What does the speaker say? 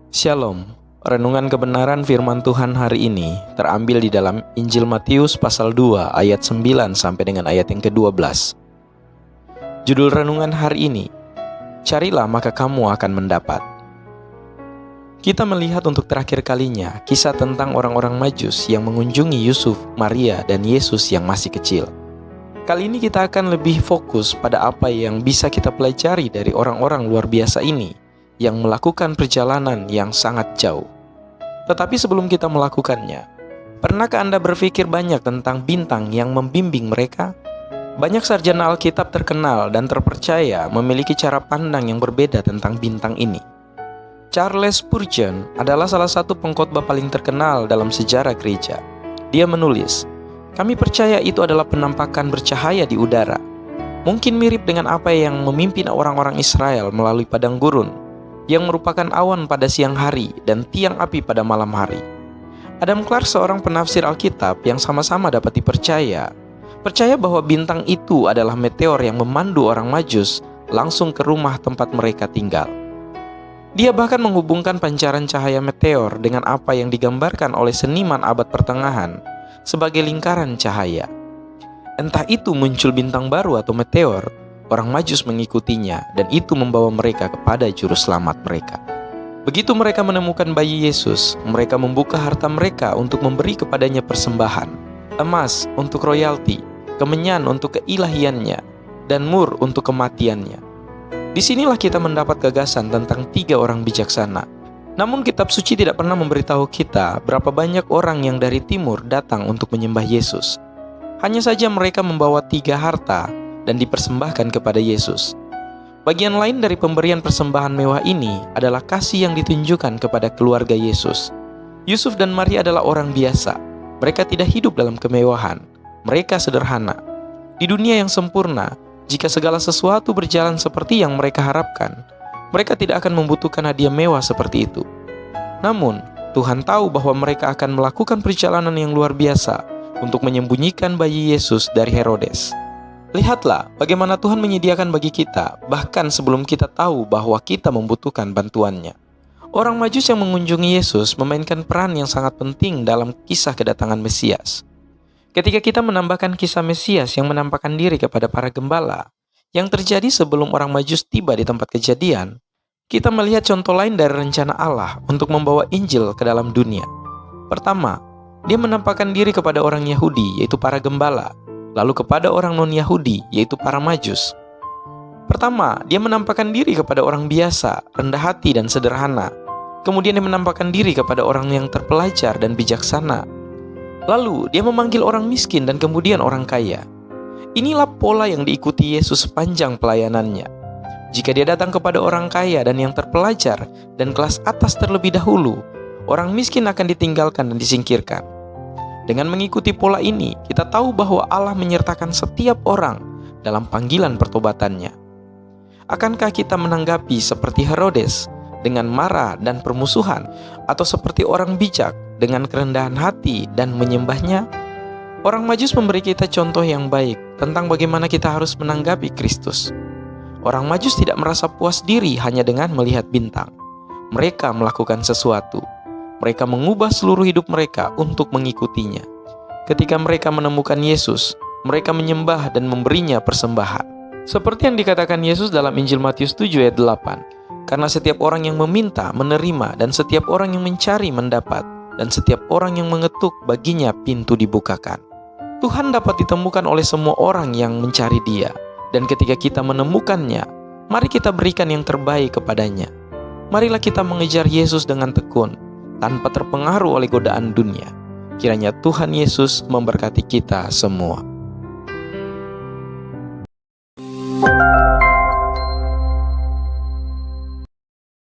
Shalom. Renungan kebenaran firman Tuhan hari ini terambil di dalam Injil Matius pasal 2 ayat 9 sampai dengan ayat yang ke-12. Judul renungan hari ini, Carilah maka kamu akan mendapat. Kita melihat untuk terakhir kalinya kisah tentang orang-orang Majus yang mengunjungi Yusuf, Maria, dan Yesus yang masih kecil. Kali ini kita akan lebih fokus pada apa yang bisa kita pelajari dari orang-orang luar biasa ini yang melakukan perjalanan yang sangat jauh. Tetapi sebelum kita melakukannya, pernahkah Anda berpikir banyak tentang bintang yang membimbing mereka? Banyak sarjana Alkitab terkenal dan terpercaya memiliki cara pandang yang berbeda tentang bintang ini. Charles Spurgeon adalah salah satu pengkhotbah paling terkenal dalam sejarah gereja. Dia menulis, "Kami percaya itu adalah penampakan bercahaya di udara. Mungkin mirip dengan apa yang memimpin orang-orang Israel melalui padang gurun, yang merupakan awan pada siang hari dan tiang api pada malam hari." Adam Clarke, seorang penafsir Alkitab yang sama-sama dapat dipercaya, percaya bahwa bintang itu adalah meteor yang memandu orang Majus langsung ke rumah tempat mereka tinggal. Dia bahkan menghubungkan pancaran cahaya meteor dengan apa yang digambarkan oleh seniman abad pertengahan sebagai lingkaran cahaya. Entah itu muncul bintang baru atau meteor, orang Majus mengikutinya dan itu membawa mereka kepada juru selamat mereka. Begitu mereka menemukan bayi Yesus, mereka membuka harta mereka untuk memberi kepadanya persembahan. Emas untuk royalti, kemenyan untuk keilahiannya, dan mur untuk kematiannya. Disinilah kita mendapat gagasan tentang 3 orang bijaksana. Namun kitab suci tidak pernah memberitahu kita berapa banyak orang yang dari timur datang untuk menyembah Yesus. Hanya saja mereka membawa 3 harta dan dipersembahkan kepada Yesus. Bagian lain dari pemberian persembahan mewah ini adalah kasih yang ditunjukkan kepada keluarga Yesus. Yusuf dan Maria adalah orang biasa. Mereka tidak hidup dalam kemewahan. Mereka sederhana. Di dunia yang sempurna, jika segala sesuatu berjalan seperti yang mereka harapkan, mereka tidak akan membutuhkan hadiah mewah seperti itu. Namun, Tuhan tahu bahwa mereka akan melakukan perjalanan yang luar biasa untuk menyembunyikan bayi Yesus dari Herodes. Lihatlah bagaimana Tuhan menyediakan bagi kita, bahkan sebelum kita tahu bahwa kita membutuhkan bantuannya. Orang Majus yang mengunjungi Yesus memainkan peran yang sangat penting dalam kisah kedatangan Mesias. Ketika kita menambahkan kisah Mesias yang menampakkan diri kepada para gembala, yang terjadi sebelum orang Majus tiba di tempat kejadian, kita melihat contoh lain dari rencana Allah untuk membawa Injil ke dalam dunia. Pertama, dia menampakkan diri kepada orang Yahudi, yaitu para gembala, lalu kepada orang non-Yahudi, yaitu para Majus. Pertama, dia menampakkan diri kepada orang biasa, rendah hati dan sederhana. Kemudian dia menampakkan diri kepada orang yang terpelajar dan bijaksana. Lalu, dia memanggil orang miskin dan kemudian orang kaya. Inilah pola yang diikuti Yesus sepanjang pelayanannya. Jika dia datang kepada orang kaya dan yang terpelajar dan kelas atas terlebih dahulu, orang miskin akan ditinggalkan dan disingkirkan. Dengan mengikuti pola ini, kita tahu bahwa Allah menyertakan setiap orang dalam panggilan pertobatannya. Akankah kita menanggapi seperti Herodes dengan marah dan permusuhan, atau seperti orang bijak dengan kerendahan hati dan menyembahnya? Orang Majus memberi kita contoh yang baik tentang bagaimana kita harus menanggapi Kristus. Orang Majus tidak merasa puas diri hanya dengan melihat bintang. Mereka melakukan sesuatu. Mereka mengubah seluruh hidup mereka untuk mengikutinya. Ketika mereka menemukan Yesus, mereka menyembah dan memberinya persembahan. Seperti yang dikatakan Yesus dalam Injil Matius 7 ayat 8, "Karena setiap orang yang meminta, menerima, dan setiap orang yang mencari, mendapat, dan setiap orang yang mengetuk, baginya pintu dibukakan." Tuhan dapat ditemukan oleh semua orang yang mencari Dia, dan ketika kita menemukannya, mari kita berikan yang terbaik kepadanya. Marilah kita mengejar Yesus dengan tekun, tanpa terpengaruh oleh godaan dunia. Kiranya Tuhan Yesus memberkati kita semua.